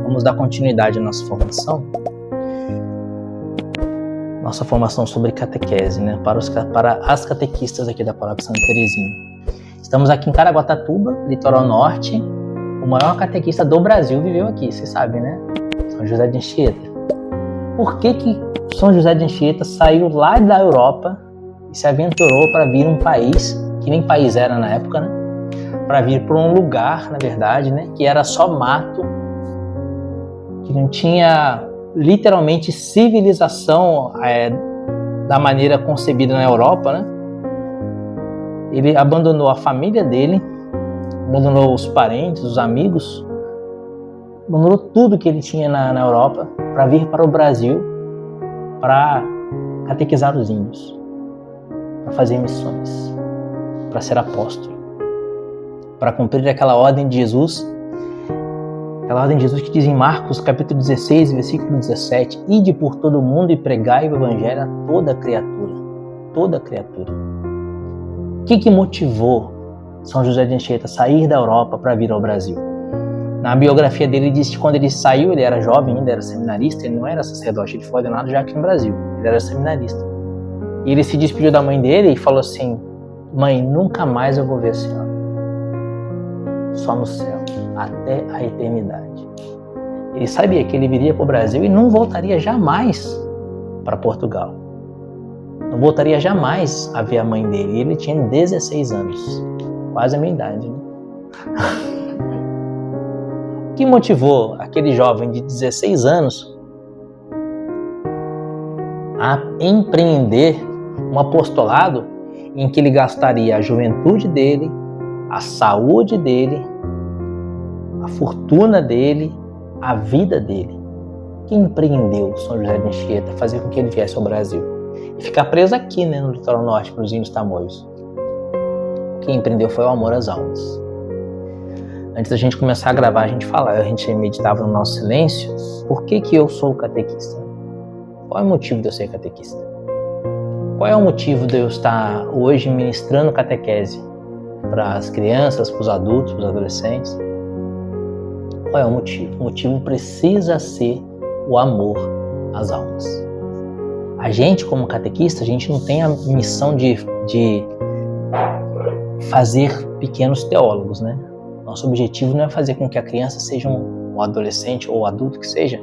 Vamos dar continuidade à nossa formação. Nossa formação sobre catequese, né? Para as catequistas aqui da Paróquia Santa Terezinha. Estamos aqui em Caraguatatuba, litoral norte. O maior catequista do Brasil viveu aqui, vocês sabem, né? São José de Anchieta. Por que São José de Anchieta saiu lá da Europa e se aventurou para vir um país, que nem país era na época, né? Para vir para um lugar, na verdade, né? Que era só mato, que não tinha literalmente civilização da maneira concebida na Europa, né? Ele abandonou a família dele, abandonou os parentes, os amigos, abandonou tudo que ele tinha na Europa para vir para o Brasil para catequizar os índios, para fazer missões, para ser apóstolo, para cumprir aquela ordem de Jesus. Aquela ordem de Jesus que diz em Marcos, capítulo 16, versículo 17: Ide por todo o mundo e pregai o evangelho a toda criatura. Toda criatura. O que motivou São José de Anchieta a sair da Europa para vir ao Brasil? Na biografia dele diz que quando ele saiu, ele era jovem ainda, era seminarista, ele não era sacerdote, ele foi ordenado já aqui no Brasil, ele era seminarista. E ele se despediu da mãe dele e falou assim: mãe, nunca mais eu vou ver a senhora. Só no céu, até a eternidade. Ele sabia que ele viria para o Brasil e não voltaria jamais para Portugal. Não voltaria jamais a ver a mãe dele. Ele tinha 16 anos, quase a minha idade, né? O que motivou aquele jovem de 16 anos a empreender um apostolado em que ele gastaria a juventude dele, a saúde dele, a fortuna dele, a vida dele? Quem empreendeu São José de Anchieta a fazer com que ele viesse ao Brasil? E ficar preso aqui, né, no litoral norte, nos índios tamoios. Quem empreendeu foi o amor às almas. Antes da gente começar a gravar, a gente meditava no nosso silêncio. Por que eu sou catequista? Qual é o motivo de eu ser catequista? Qual é o motivo de eu estar hoje ministrando catequese para as crianças, para os adultos, para os adolescentes? Qual é o motivo? O motivo precisa ser o amor às almas. A gente, como catequista, a gente não tem a missão de fazer pequenos teólogos, né? Nosso objetivo não é fazer com que a criança seja um adolescente ou adulto que seja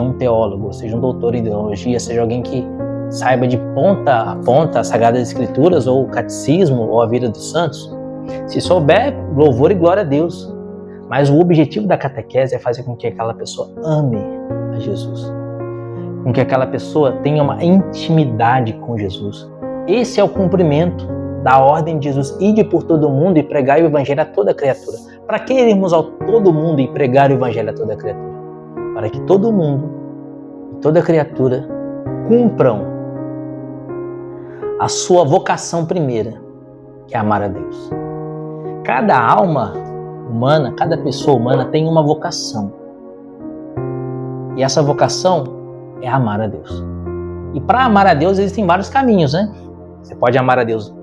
um teólogo, seja um doutor em teologia, seja alguém que saiba de ponta a ponta as Sagradas Escrituras ou o catecismo ou a vida dos santos. Se souber, louvor e glória a Deus. Mas o objetivo da catequese é fazer com que aquela pessoa ame a Jesus, com que aquela pessoa tenha uma intimidade com Jesus. Esse é o cumprimento da ordem de Jesus: ide por todo mundo e pregai o evangelho a toda criatura. Para que irmos ao todo mundo e pregar o evangelho a toda criatura? Para que todo mundo e toda criatura cumpram a sua vocação primeira, que é amar a Deus. Cada alma humana, cada pessoa humana tem uma vocação. E essa vocação é amar a Deus. E para amar a Deus existem vários caminhos, né? Você pode amar a Deus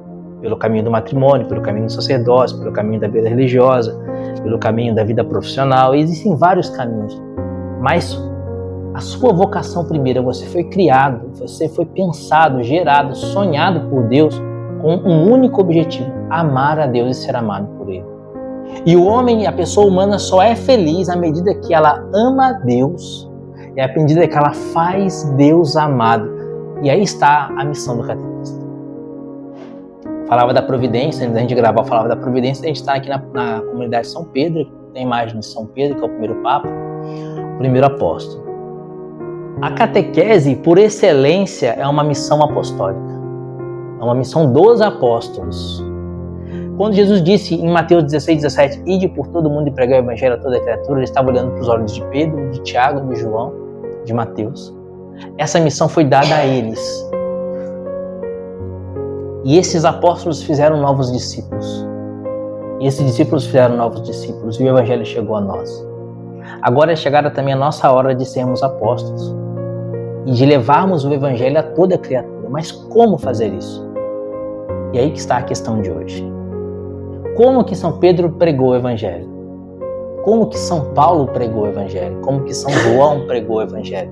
pelo caminho do matrimônio, pelo caminho do sacerdócio, pelo caminho da vida religiosa, pelo caminho da vida profissional. Existem vários caminhos. Mas a sua vocação primeira, você foi criado, você foi pensado, gerado, sonhado por Deus com um único objetivo: amar a Deus e ser amado por Ele. E o homem, a pessoa humana, só é feliz à medida que ela ama a Deus e à medida que ela faz Deus amado. E aí está a missão do catequista. Falava da providência, antes da gente gravar, falava da providência. A gente está aqui na comunidade de São Pedro, tem a imagem de São Pedro, que é o primeiro Papa, o primeiro apóstolo. A catequese, por excelência, é uma missão apostólica. É uma missão dos apóstolos. Quando Jesus disse em Mateus 16, 17, ide por todo mundo e pregai o evangelho a toda criatura, ele estava olhando para os olhos de Pedro, de Tiago, de João, de Mateus. Essa missão foi dada a eles. E esses apóstolos fizeram novos discípulos. E esses discípulos fizeram novos discípulos. E o evangelho chegou a nós. Agora é chegada também a nossa hora de sermos apóstolos. E de levarmos o evangelho a toda criatura. Mas como fazer isso? E aí que está a questão de hoje. Como que São Pedro pregou o evangelho? como que São Paulo pregou o Evangelho, como que São João pregou o Evangelho.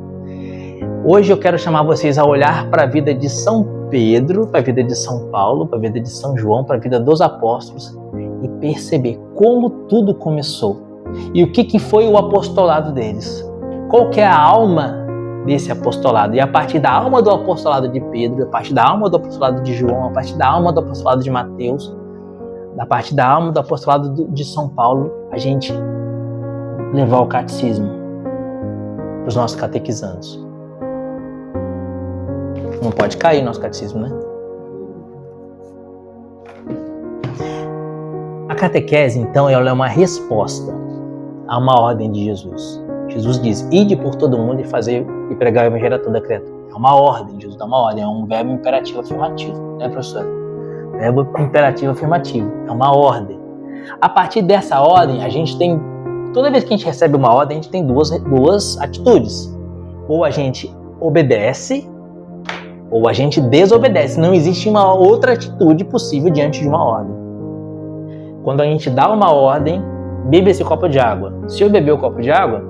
Hoje eu quero chamar vocês a olhar para a vida de São Pedro, para a vida de São Paulo, para a vida de São João, para a vida dos apóstolos e perceber como tudo começou e o que foi o apostolado deles. Qual que é a alma desse apostolado? E a partir da alma do apostolado de Pedro, a partir da alma do apostolado de João, a partir da alma do apostolado de Mateus, a partir da alma do apostolado de São Paulo, a gente levar o catecismo para os nossos catequizandos. Não pode cair nosso catecismo, né? A catequese, então, ela é uma resposta a uma ordem de Jesus. Jesus diz, ide por todo mundo e pregar o evangelho a toda criatura. É uma ordem, Jesus dá uma ordem, é um verbo imperativo afirmativo, né, professor? Verbo imperativo afirmativo, é uma ordem. A partir dessa ordem, a gente tem, toda vez que a gente recebe uma ordem, a gente tem duas atitudes. Ou a gente obedece, ou a gente desobedece. Não existe uma outra atitude possível diante de uma ordem. Quando a gente dá uma ordem, beba esse copo de água. Se eu beber o copo de água,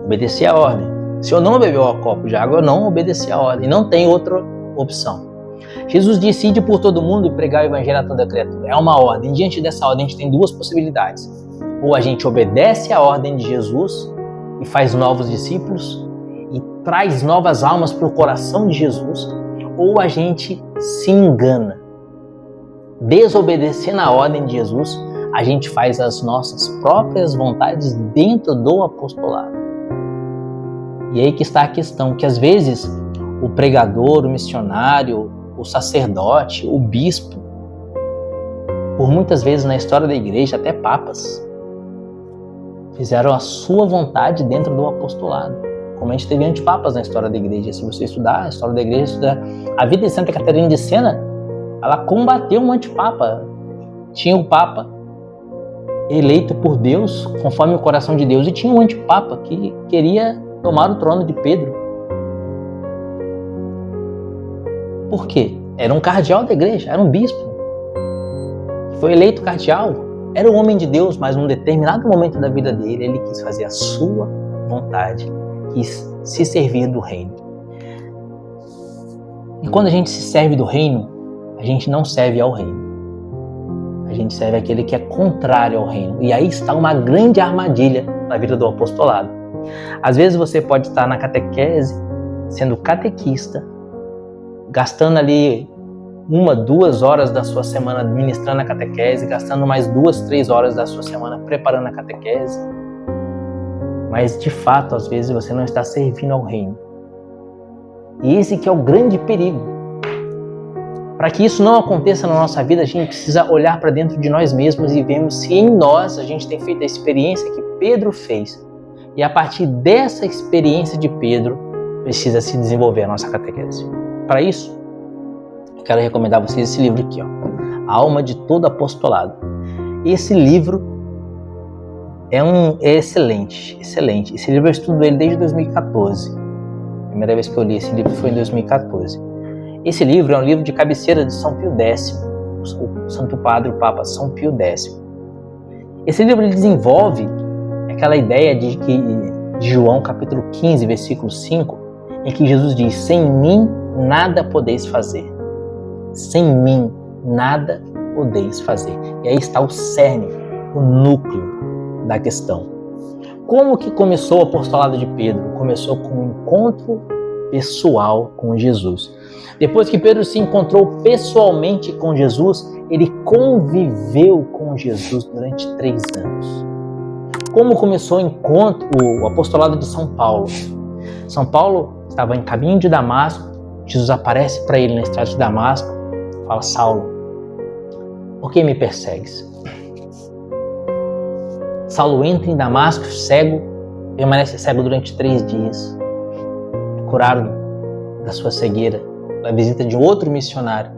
obedeci a ordem. Se eu não beber o copo de água, eu não obedeci a ordem. Não tem outra opção. Jesus disse, ide por todo mundo e pregar o evangelho a toda criatura. É uma ordem. Diante dessa ordem, a gente tem duas possibilidades. Ou a gente obedece a ordem de Jesus e faz novos discípulos e traz novas almas para o coração de Jesus, ou a gente se engana. Desobedecendo a ordem de Jesus, a gente faz as nossas próprias vontades dentro do apostolado. E aí que está a questão, que às vezes o pregador, o missionário, o sacerdote, o bispo, por muitas vezes na história da igreja, até papas, fizeram a sua vontade dentro do apostolado. Como a gente teve antipapas na história da igreja. Se você estudar a história da igreja, estudar a vida de Santa Catarina de Sena, ela combateu um antipapa. Tinha o papa eleito por Deus, conforme o coração de Deus, e tinha um antipapa que queria tomar o trono de Pedro. Por quê? Era um cardeal da igreja, era um bispo. Foi eleito cardeal, era um homem de Deus, mas num determinado momento da vida dele, ele quis fazer a sua vontade, quis se servir do reino. E quando a gente se serve do reino, a gente não serve ao reino. A gente serve aquele que é contrário ao reino. E aí está uma grande armadilha na vida do apostolado. Às vezes você pode estar na catequese, sendo catequista, gastando ali 1, 2 horas da sua semana ministrando a catequese, gastando mais 2, 3 horas da sua semana preparando a catequese. Mas, de fato, às vezes você não está servindo ao reino. E esse que é o grande perigo. Para que isso não aconteça na nossa vida, a gente precisa olhar para dentro de nós mesmos e vermos se em nós a gente tem feito a experiência que Pedro fez. E a partir dessa experiência de Pedro, precisa se desenvolver a nossa catequese. Para isso, eu quero recomendar a vocês esse livro aqui, ó, A Alma de Todo Apostolado. Esse livro é excelente, excelente. Esse livro eu estudo ele desde 2014. A primeira vez que eu li esse livro foi em 2014. Esse livro é um livro de cabeceira de São Pio X, o Santo Padre, o Papa São Pio X. Esse livro ele desenvolve aquela ideia de João capítulo 15, versículo 5, em que Jesus diz, sem mim nada podeis fazer. Sem mim nada podeis fazer. E aí está o cerne, o núcleo da questão. Como que começou o apostolado de Pedro? Começou com um encontro pessoal com Jesus. Depois que Pedro se encontrou pessoalmente com Jesus, ele conviveu com Jesus durante 3 anos. Como começou o apostolado de São Paulo? São Paulo estava em caminho de Damasco, Jesus aparece para ele na estrada de Damasco, fala, Saulo, por que me persegues? Saulo entra em Damasco cego, permanece cego durante 3 dias, curado da sua cegueira, da visita de outro missionário.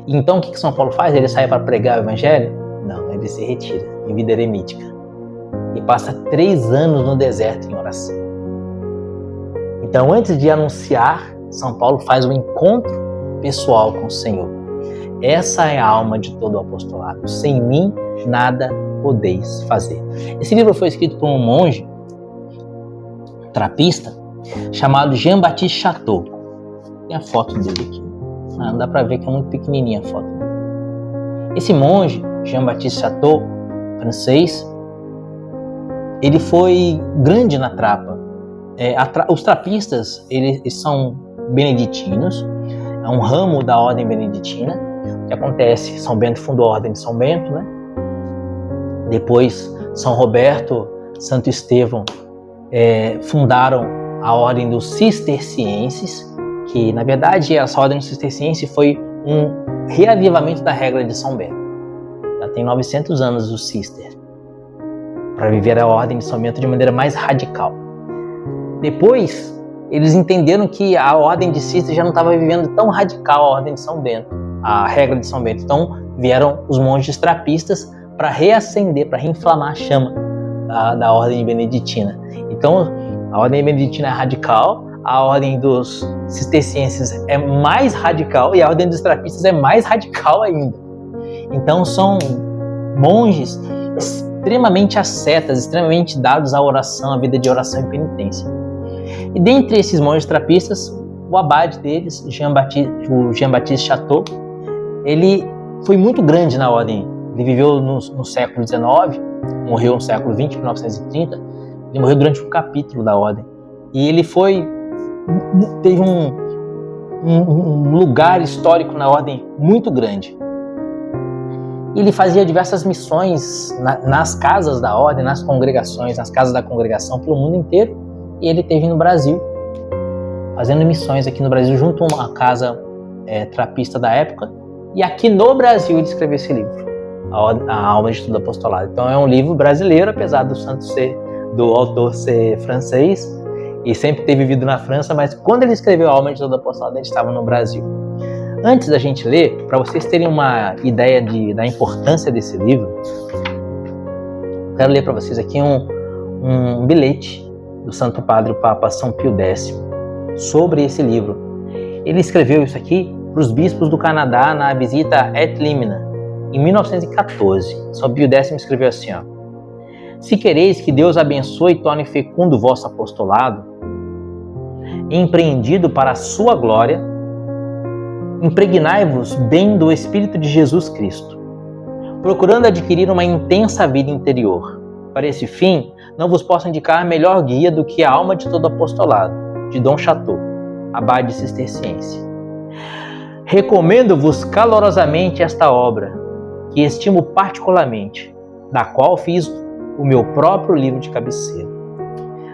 E então o que São Paulo faz? Ele sai para pregar o evangelho? Não, ele se retira em vida eremítica e passa 3 anos no deserto em oração. Então, antes de anunciar, São Paulo faz um encontro pessoal com o Senhor. Essa é a alma de todo o apostolado. Sem mim, nada podeis fazer. Esse livro foi escrito por um monge trapista chamado Jean-Baptiste Chateau. Tem a foto dele aqui. Não dá para ver que é muito pequenininha a foto dele. Esse monge, Jean-Baptiste Chateau, francês, ele foi grande na trapa. Os trapistas, eles são beneditinos, é um ramo da ordem beneditina. O que acontece? São Bento fundou a ordem de São Bento, né? Depois, São Roberto, Santo Estevão fundaram a ordem dos cistercienses, que na verdade essa ordem dos cistercienses foi um reavivamento da regra de São Bento. Já tem 900 anos o cister, para viver a ordem de São Bento de maneira mais radical. Depois, eles entenderam que a ordem de cister já não estava vivendo tão radical a ordem de São Bento, a regra de São Bento. Então vieram os monges trapistas para reacender, para reinflamar a chama da ordem beneditina. Então a ordem beneditina é radical, a ordem dos cistercienses é mais radical e a ordem dos trapistas é mais radical ainda. Então são monges extremamente ascetas, extremamente dados à oração, à vida de oração e penitência. E dentre esses monges trapistas, o abade deles, Jean-Baptiste Chateau, ele foi muito grande na ordem. Ele viveu no século XIX, morreu no século XX, 1930. Ele morreu durante um capítulo da ordem. E ele teve um lugar histórico na ordem muito grande. Ele fazia diversas missões nas casas da ordem, nas congregações, nas casas da congregação pelo mundo inteiro. E ele esteve no Brasil, fazendo missões aqui no Brasil, junto a uma casa trapista da época. E aqui no Brasil ele escreveu esse livro, A Alma de Estudo Apostolado. Então é um livro brasileiro, apesar do autor ser francês e sempre ter vivido na França, mas quando ele escreveu A Alma de Estudo Apostolado, ele estava no Brasil. Antes da gente ler, para vocês terem uma ideia da importância desse livro, eu quero ler para vocês aqui um bilhete do Santo Padre, o Papa São Pio X, sobre esse livro. Ele escreveu isso aqui para os bispos do Canadá na visita a Et Limina, em 1914. São Pio X escreveu assim, ó: Se quereis que Deus abençoe e torne fecundo o vosso apostolado, empreendido para a sua glória, impregnai-vos bem do Espírito de Jesus Cristo, procurando adquirir uma intensa vida interior. Para esse fim, não vos posso indicar melhor guia do que A Alma de Todo Apostolado, de Dom Chateau, abade cisterciense. Recomendo-vos calorosamente esta obra, que estimo particularmente, da qual fiz o meu próprio livro de cabeceira.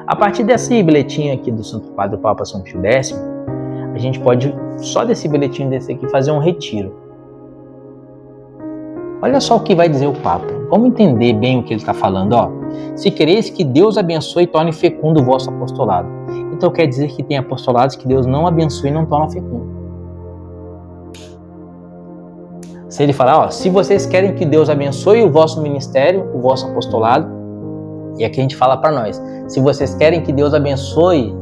A partir desse bilhetinho aqui do Santo Padre, o Papa São Pio X, a gente pode, só desse bilhetinho desse aqui, fazer um retiro. Olha só o que vai dizer o Papa. Vamos entender bem o que ele está falando. Ó. Se quereis que Deus abençoe e torne fecundo o vosso apostolado. Então quer dizer que tem apostolados que Deus não abençoe e não torna fecundo. Se ele falar, ó, se vocês querem que Deus abençoe o vosso ministério, o vosso apostolado, e aqui a gente fala para nós, se vocês querem que Deus abençoe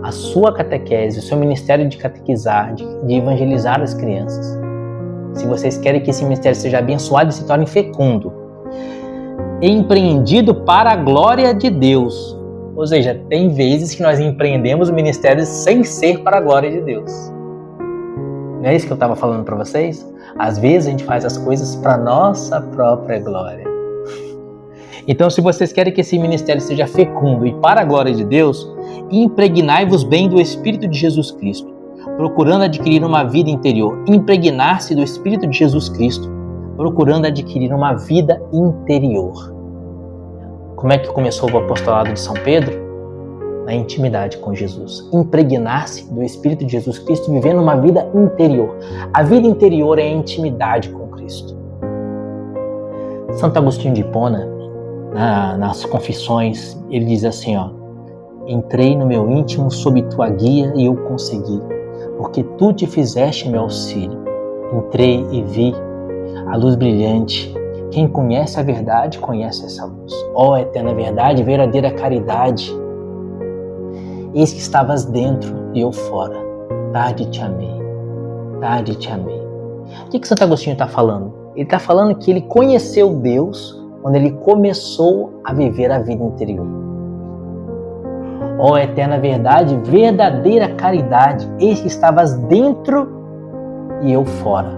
a sua catequese, o seu ministério de catequizar, de evangelizar as crianças, se vocês querem que esse ministério seja abençoado e se torne fecundo, empreendido para a glória de Deus. Ou seja, tem vezes que nós empreendemos ministérios sem ser para a glória de Deus. Não é isso que eu estava falando para vocês? Às vezes a gente faz as coisas para nossa própria glória. Então, se vocês querem que esse ministério seja fecundo e para a glória de Deus, impregnai-vos bem do Espírito de Jesus Cristo, procurando adquirir uma vida interior. Impregnar-se do Espírito de Jesus Cristo, procurando adquirir uma vida interior. Como é que começou o apostolado de São Pedro? Na intimidade com Jesus. Impregnar-se do Espírito de Jesus Cristo, vivendo uma vida interior. A vida interior é a intimidade com Cristo. Santo Agostinho de Hipona, nas Confissões, ele diz assim, ó: entrei no meu íntimo sob tua guia e eu consegui, porque tu te fizeste meu auxílio. Entrei e vi a luz brilhante. Quem conhece a verdade, conhece essa luz. Ó eterna verdade, verdadeira caridade. Eis que estavas dentro e eu fora. Tarde te amei, tarde te amei. O que Santo Agostinho está falando? Ele está falando que ele conheceu Deus quando ele começou a viver a vida interior. Ó eterna verdade, verdadeira caridade, eis que estavas dentro e eu fora.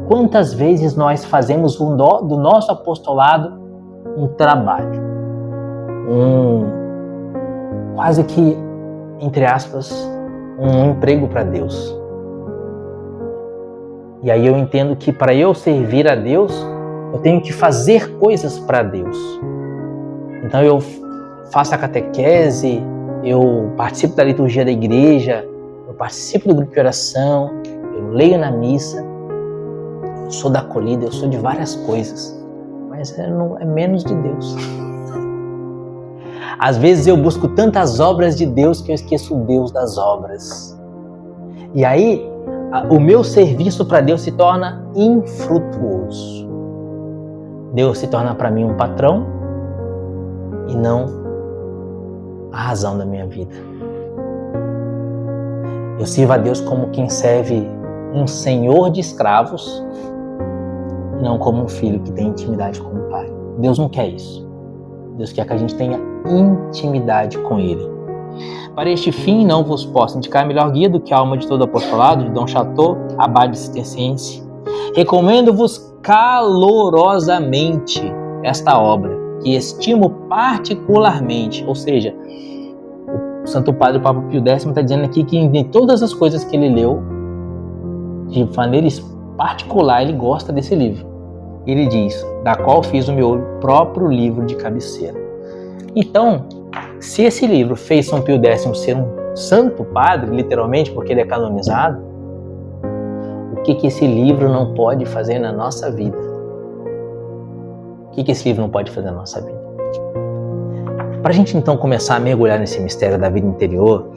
Quantas vezes nós fazemos do nosso apostolado um trabalho, quase que, entre aspas, um emprego para Deus. E aí eu entendo que para eu servir a Deus, eu tenho que fazer coisas para Deus. Então eu faço a catequese, eu participo da liturgia da igreja, eu participo do grupo de oração, eu leio na missa, eu sou da acolhida, eu sou de várias coisas, mas é menos de Deus. Às vezes eu busco tantas obras de Deus que eu esqueço o Deus das obras. E aí o meu serviço para Deus se torna infrutuoso. Deus se torna para mim um patrão e não a razão da minha vida. Eu sirvo a Deus como quem serve um senhor de escravos e não como um filho que tem intimidade com o pai. Deus não quer isso. Deus quer que a gente tenha intimidade com Ele. Para este fim, não vos posso indicar melhor guia do que a alma de todo apostolado, de Dom Chateau, abade cisterciense. Recomendo-vos calorosamente esta obra, que estimo particularmente, ou seja, o Santo Padre Papa Pio X está dizendo aqui que em todas as coisas que ele leu, de maneira particular, ele gosta desse livro. Ele diz, da qual fiz o meu próprio livro de cabeceira. Então, se esse livro fez São Pio X ser um santo padre, literalmente, porque ele é canonizado, o que esse livro não pode fazer na nossa vida? O que esse livro não pode fazer na nossa vida? Para a gente então começar a mergulhar nesse mistério da vida interior,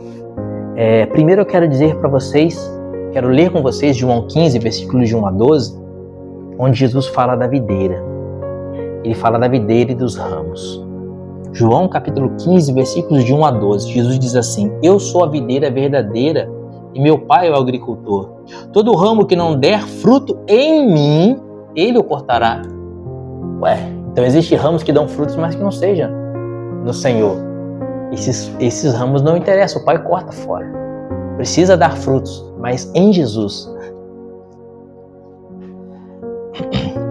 primeiro eu quero dizer para vocês, quero ler com vocês João 15, versículos de 1 a 12, onde Jesus fala da videira. Ele fala da videira e dos ramos. João capítulo 15, versículos de 1 a 12, Jesus diz assim: Eu sou a videira verdadeira e meu pai é o agricultor. Todo ramo que não der fruto em mim, ele o cortará. Então existem ramos que dão frutos, mas que não sejam no Senhor. Esses ramos não interessam, o pai corta fora. Precisa dar frutos, mas em Jesus.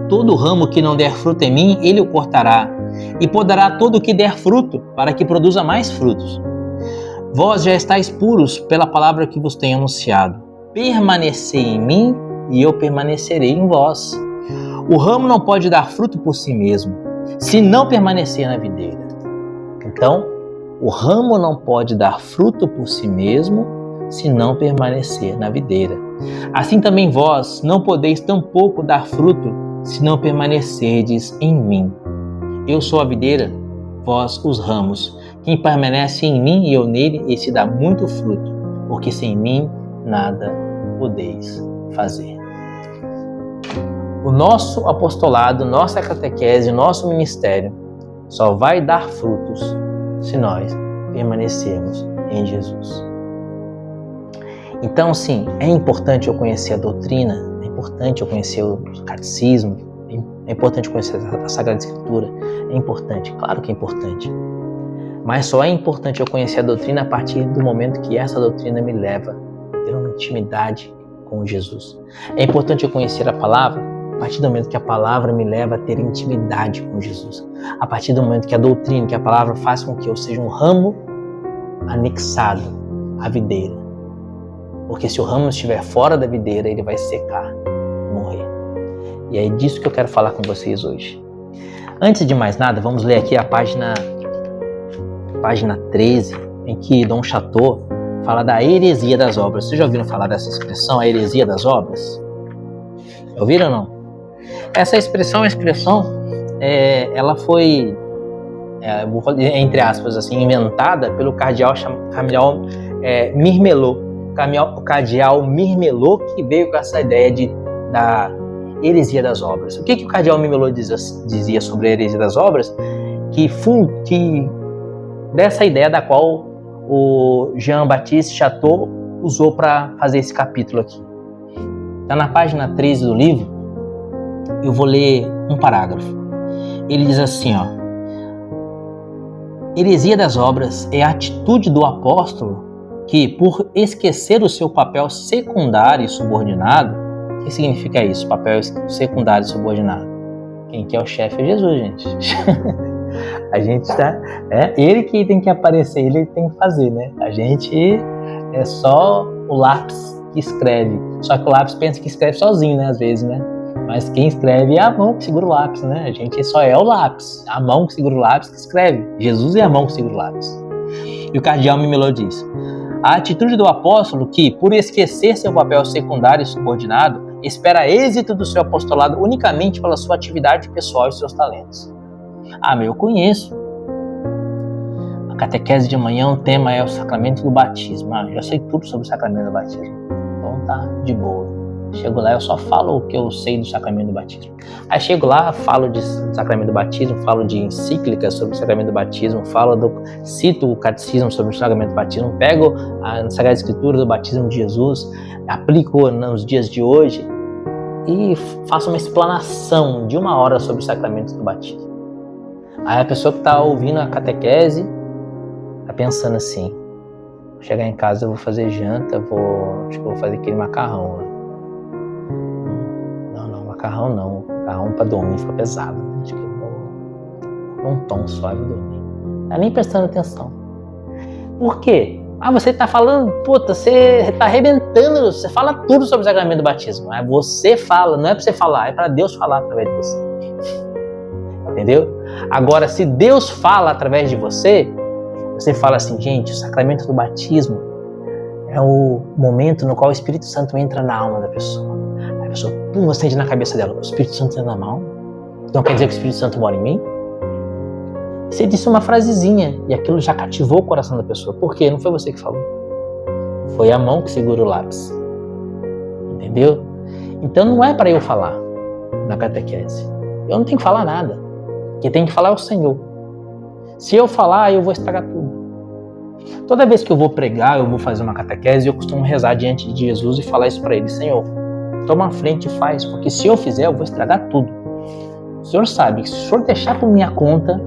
Todo ramo que não der fruto em mim, ele o cortará, e podará todo o que der fruto, para que produza mais frutos. Vós já estáis puros pela palavra que vos tenho anunciado. Permanecei em mim, e eu permanecerei em vós. O ramo não pode dar fruto por si mesmo, se não permanecer na videira. Então, o ramo não pode dar fruto por si mesmo, se não permanecer na videira. Assim também vós não podeis tampouco dar fruto, se não permanecerdes em mim. Eu sou a videira, vós os ramos. Quem permanece em mim e eu nele, esse dá muito fruto, porque sem mim nada podeis fazer. O nosso apostolado, nossa catequese, nosso ministério só vai dar frutos se nós permanecermos em Jesus. Então, sim, é importante eu conhecer a doutrina, é importante eu conhecer o catecismo, é importante conhecer a Sagrada Escritura, é importante, claro que é importante. Mas só é importante eu conhecer a doutrina a partir do momento que essa doutrina me leva a ter uma intimidade com Jesus. É importante eu conhecer a palavra a partir do momento que a palavra me leva a ter intimidade com Jesus. A partir do momento que a doutrina, que a palavra faz com que eu seja um ramo anexado à videira. Porque se o ramo estiver fora da videira, ele vai secar, morrer. E é disso que eu quero falar com vocês hoje. Antes de mais nada, vamos ler aqui a página 13, em que Dom Chateau fala da heresia das obras. Vocês já ouviram falar dessa expressão, a heresia das obras? Ouviram ou não? Essa expressão, ela foi, entre aspas, assim, inventada pelo cardeal Mirmelot. O cardeal Mirmelot que veio com essa ideia da heresia das obras. O que o cardeal Mirmelot dizia sobre a heresia das obras? Que dessa ideia da qual o Jean-Baptiste Chateau usou para fazer esse capítulo aqui. Está na página 13 do livro. Eu vou ler um parágrafo. ele diz assim, ó: heresia das obras é a atitude do apóstolo que, por esquecer o seu papel secundário e subordinado. O que significa isso, papel secundário e subordinado? Quem que é o chefe é Jesus, gente. A gente tá... ele que tem que aparecer, ele tem que fazer, né? A gente é só o lápis que escreve. Só que o lápis pensa que escreve sozinho, né? Às vezes, né? Mas quem escreve é a mão que segura o lápis, né? A gente só é o lápis. A mão que segura o lápis que escreve. Jesus é a mão que segura o lápis. E o cardeal Mimilô diz: a atitude do apóstolo que, por esquecer seu papel secundário e subordinado, espera êxito do seu apostolado unicamente pela sua atividade pessoal e seus talentos. Mas eu conheço. A catequese de manhã, o tema é o sacramento do batismo. Eu já sei tudo sobre o sacramento do batismo. Então tá de boa. Chego lá, eu só falo o que eu sei do sacramento do batismo. Aí chego lá, falo de sacramento do batismo, falo de encíclicas sobre o sacramento do batismo, cito o catecismo sobre o sacramento do batismo, pego a Sagrada Escritura do batismo de Jesus, aplico nos dias de hoje e faço uma explanação de 1 hora sobre o sacramento do batismo. Aí a pessoa que está ouvindo a catequese está pensando assim: vou chegar em casa, eu vou fazer janta, acho que eu vou fazer aquele macarrão, né? Macarrão não, macarrão pra dormir fica pesado, né? Acho que eu vou um tom suave dormir. Não tá nem prestando atenção. Por quê? Você tá falando, você tá arrebentando, você fala tudo sobre o sacramento do batismo. Você fala, não é pra você falar, é pra Deus falar através de você. Entendeu? Agora, se Deus fala através de você, você fala assim: gente, o sacramento do batismo é o momento no qual o Espírito Santo entra na alma da pessoa. A pessoa, acende na cabeça dela: o Espírito Santo entra na minha alma? Então quer dizer que o Espírito Santo mora em mim? Você disse uma frasezinha e aquilo já cativou o coração da pessoa. Por quê? Não foi você que falou. Foi a mão que segura o lápis. Entendeu? Então não é para eu falar na catequese. Eu não tenho que falar nada. Quem tem que falar é o Senhor. Se eu falar, eu vou estragar tudo. Toda vez que eu vou pregar, eu vou fazer uma catequese, eu costumo rezar diante de Jesus e falar isso para ele: Senhor, toma a frente e faz, porque se eu fizer, eu vou estragar tudo. O Senhor sabe que se o Senhor deixar por minha conta,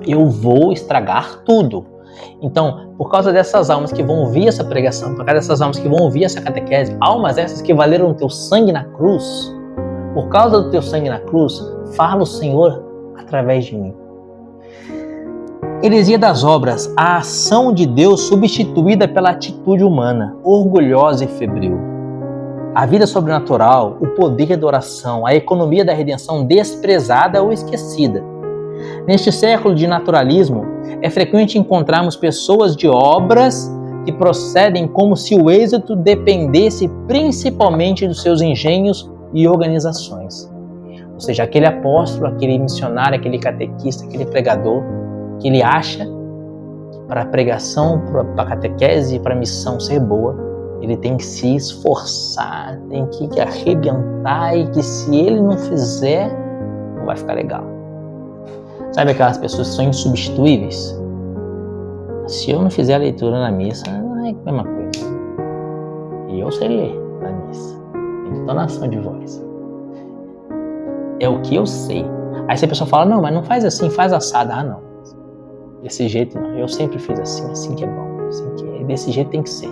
eu vou estragar tudo. Então, por causa dessas almas que vão ouvir essa pregação, por causa dessas almas que vão ouvir essa catequese, almas essas que valeram o teu sangue na cruz, por causa do teu sangue na cruz, fala o Senhor através de mim. Heresia das obras, a ação de Deus substituída pela atitude humana, orgulhosa e febril. A vida sobrenatural, o poder da oração, a economia da redenção desprezada ou esquecida. Neste século de naturalismo, é frequente encontrarmos pessoas de obras que procedem como se o êxito dependesse principalmente dos seus engenhos e organizações. Ou seja, aquele apóstolo, aquele missionário, aquele catequista, aquele pregador, que ele acha que para a pregação, para a catequese, para a missão ser boa, ele tem que se esforçar, tem que arrebentar, e que se ele não fizer, não vai ficar legal. Sabe aquelas pessoas que são insubstituíveis? Se eu não fizer a leitura na missa, não é a mesma coisa. E eu sei ler na missa. Entonação de voz. É o que eu sei. Aí se a pessoa fala: não, mas não faz assim, faz assado. Não. Desse jeito não. Eu sempre fiz assim que é bom. Assim que é. Desse jeito tem que ser.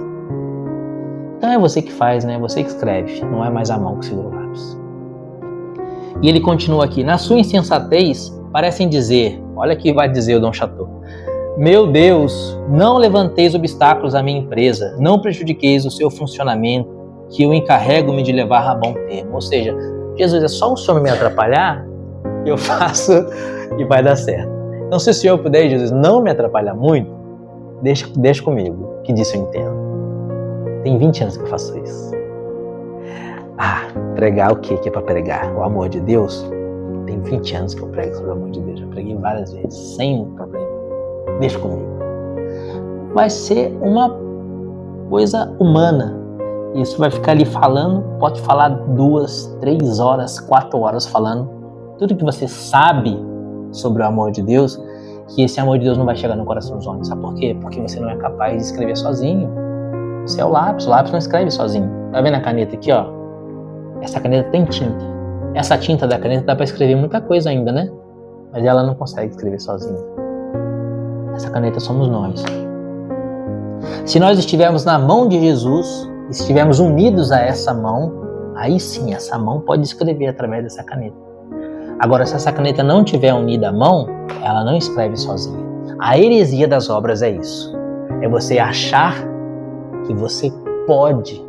Então é você que faz, né? Você que escreve. Não é mais a mão que segura o lápis. E ele continua aqui: na sua insensatez, parecem dizer, olha que vai dizer o Dom Chateau: meu Deus, não levanteis obstáculos à minha empresa, não prejudiqueis o seu funcionamento, que eu encarrego-me de levar a bom termo. Ou seja, Jesus, é só o Senhor me atrapalhar, eu faço e vai dar certo. Então, se o Senhor puder, Jesus, não me atrapalhar muito, deixa comigo, que disso eu entendo. Tem 20 anos que eu faço isso. Pregar o que é para pregar? O amor de Deus? Tem 20 anos que eu prego sobre o amor de Deus. Já preguei várias vezes, sem problema. Deixa comigo. Vai ser uma coisa humana. Isso vai ficar ali falando, pode falar 2, 3 horas, 4 horas falando tudo que você sabe sobre o amor de Deus, que esse amor de Deus não vai chegar no coração dos homens. Sabe por quê? Porque você não é capaz de escrever sozinho. Você é o lápis não escreve sozinho. Tá vendo a caneta aqui, ó? Essa caneta tem tinta. Essa tinta da caneta dá para escrever muita coisa ainda, né? mas ela não consegue escrever sozinha. Essa caneta somos nós. Se nós estivermos na mão de Jesus, e estivermos unidos a essa mão, aí sim, essa mão pode escrever através dessa caneta. Agora, se essa caneta não estiver unida à mão, ela não escreve sozinha. A heresia das obras é isso. É você achar que você pode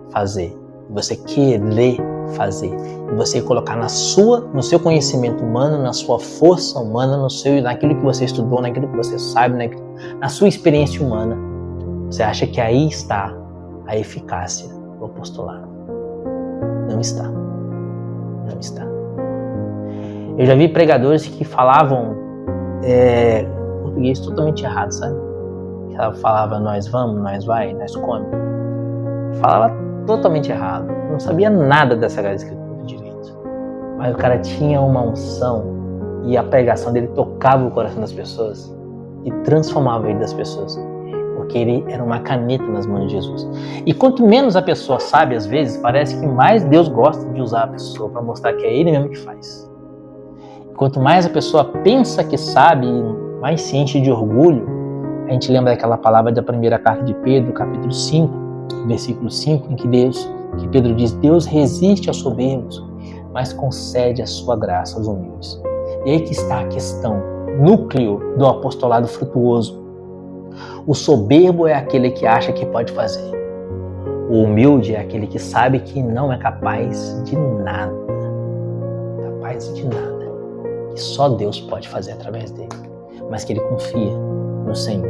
fazer, você querer fazer, e você colocar no seu conhecimento humano, na sua força humana, naquilo que você estudou, naquilo que você sabe, na sua experiência humana. Você acha que aí está a eficácia do apostolado. Não está. Não está. Eu já vi pregadores que falavam português totalmente errado, sabe? Ela falava, nós vamos, nós vai, nós come. Falava totalmente errado. Não sabia nada da Sagrada Escritura direito. Mas o cara tinha uma unção e a pregação dele tocava o coração das pessoas e transformava a vida das pessoas. Porque ele era uma caneta nas mãos de Jesus. E quanto menos a pessoa sabe, às vezes, parece que mais Deus gosta de usar a pessoa para mostrar que é Ele mesmo que faz. Quanto mais a pessoa pensa que sabe, mais se enche de orgulho. A gente lembra daquela palavra da primeira carta de Pedro, capítulo 5, versículo 5, em que Pedro diz, Deus resiste aos soberbos, mas concede a sua graça aos humildes. E aí que está a questão, núcleo do apostolado frutuoso. O soberbo é aquele que acha que pode fazer. O humilde é aquele que sabe que não é capaz de nada. Capaz de nada. Que só Deus pode fazer através dele. Mas que ele confia no Senhor.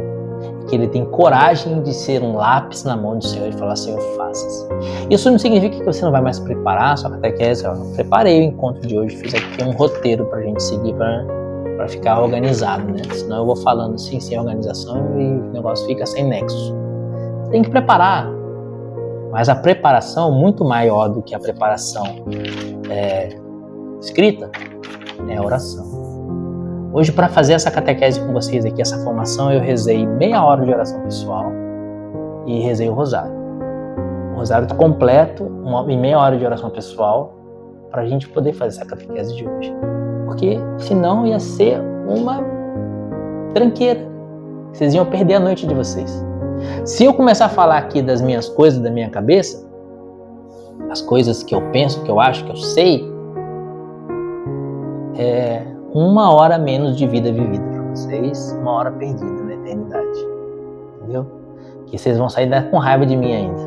Que ele tem coragem de ser um lápis na mão do Senhor e falar, Senhor, faça-se. Isso não significa que você não vai mais preparar a sua catequese. Eu preparei o encontro de hoje, fiz aqui um roteiro para a gente seguir, para ficar organizado, né? Senão eu vou falando assim, sem organização, e o negócio fica sem nexo. Tem que preparar. Mas a preparação, muito maior do que a preparação escrita, é a oração. Hoje, para fazer essa catequese com vocês aqui, essa formação, eu rezei meia hora de oração pessoal e rezei o rosário. O rosário completo e meia hora de oração pessoal para a gente poder fazer essa catequese de hoje. Porque senão ia ser uma tranqueira. Vocês iam perder a noite de vocês. Se eu começar a falar aqui das minhas coisas, da minha cabeça, as coisas que eu penso, que eu acho, que eu sei, uma hora menos de vida vivida para vocês, uma hora perdida na eternidade. Entendeu? Que vocês vão sair com raiva de mim ainda.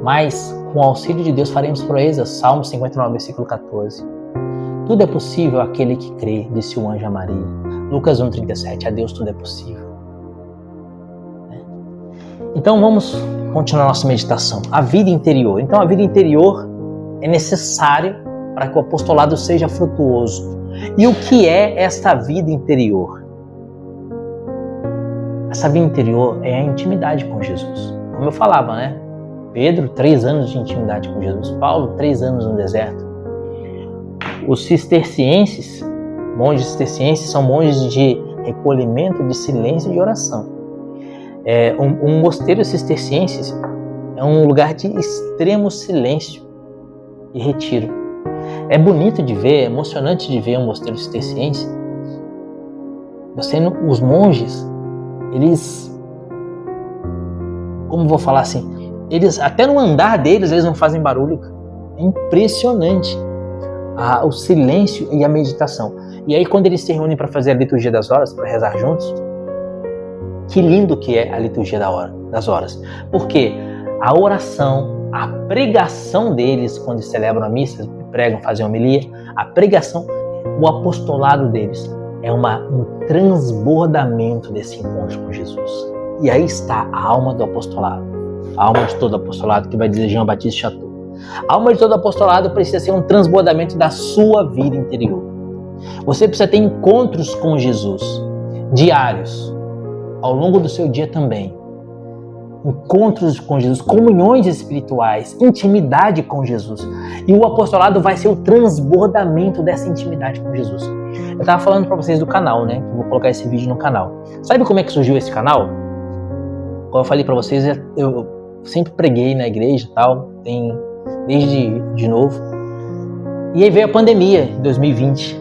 Mas, com o auxílio de Deus, faremos proezas. Salmo 59, versículo 14. Tudo é possível àquele que crê, disse o anjo a Maria. Lucas 1,37. A Deus tudo é possível. Então vamos continuar nossa meditação. A vida interior. Então a vida interior é necessária para que o apostolado seja frutuoso. E o que é esta vida interior? Essa vida interior é a intimidade com Jesus. Como eu falava, né? Pedro, 3 anos de intimidade com Jesus. Paulo, 3 anos no deserto. Os cistercienses, monges cistercienses, são monges de recolhimento, de silêncio e de oração. Um mosteiro cisterciense é um lugar de extremo silêncio e retiro. É bonito de ver, é emocionante de ver um mosteiro cisterciense. Os monges, eles, como vou falar assim, eles até no andar deles eles não fazem barulho. É impressionante o silêncio e a meditação. E aí quando eles se reúnem para fazer a liturgia das horas, para rezar juntos, que lindo que é a liturgia das horas. Porque a oração, a pregação deles, quando celebram a missa, pregam, fazem homilia, a pregação, o apostolado deles é um transbordamento desse encontro com Jesus. E aí está a alma do apostolado. A alma de todo apostolado, que vai dizer Jean Baptiste Chateau. A alma de todo apostolado precisa ser um transbordamento da sua vida interior. Você precisa ter encontros com Jesus, diários, ao longo do seu dia também. Encontros com Jesus, comunhões espirituais, intimidade com Jesus. E o apostolado vai ser o transbordamento dessa intimidade com Jesus. Eu estava falando para vocês do canal, né? Que eu vou colocar esse vídeo no canal. Sabe como é que surgiu esse canal? Como eu falei para vocês, eu sempre preguei na igreja e tal, desde de novo. E aí veio a pandemia, em 2020.